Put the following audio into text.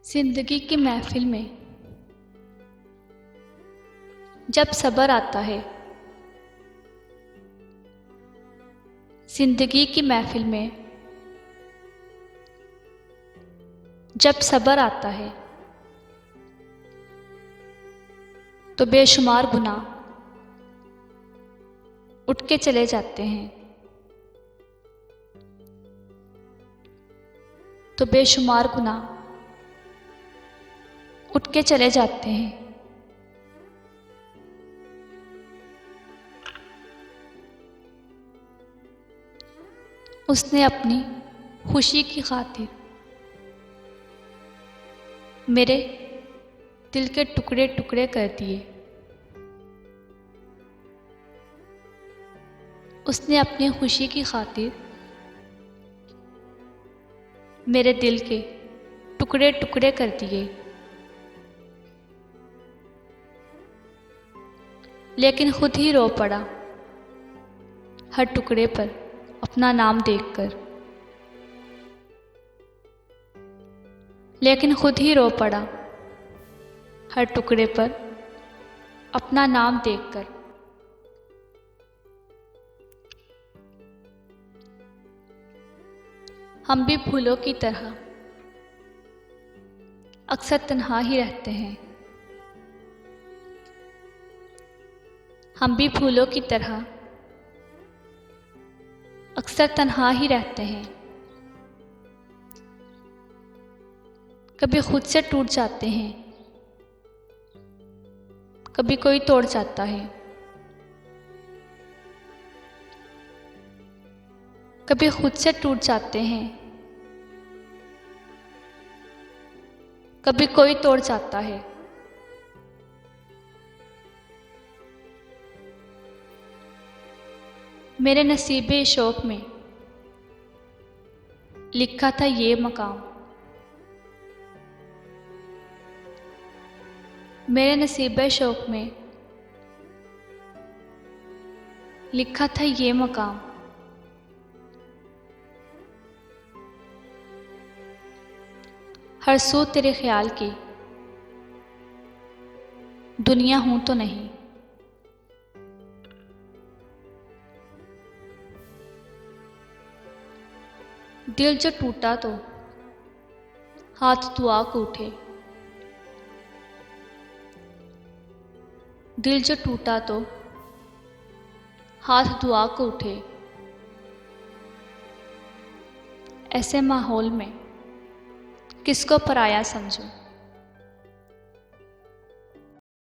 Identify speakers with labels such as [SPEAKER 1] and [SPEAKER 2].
[SPEAKER 1] जिंदगी की महफिल में जब सब्र आता है, जिंदगी की महफिल में जब सब्र आता है तो बेशुमार गुनाह उठ के चले जाते हैं, तो बेशुमार गुनाह उठ के चले जाते हैं। उसने अपनी खुशी की खातिर मेरे दिल के टुकड़े टुकड़े कर दिए। उसने अपनी खुशी की खातिर मेरे दिल के टुकड़े टुकड़े कर दिए, लेकिन खुद ही रो पड़ा हर टुकड़े पर अपना नाम देखकर। लेकिन खुद ही रो पड़ा हर टुकड़े पर अपना नाम देखकर। हम भी फूलों की तरह अक्सर तन्हा ही रहते हैं। हम भी फूलों की तरह अक्सर तन्हा ही रहते हैं। कभी खुद से टूट जाते हैं, कभी कोई तोड़ जाता है। कभी खुद से टूट जाते हैं, कभी कोई तोड़ जाता है। मेरे नसीबे शौक में लिखा था ये मकाम। मेरे नसीबे शौक में लिखा था ये मकाम। हर सू तेरे ख्याल की दुनिया हूं तो नहीं। दिल जो टूटा तो हाथ दुआ को उठे। दिल जो टूटा तो हाथ दुआ को उठे। ऐसे माहौल में किसको पराया समझूं।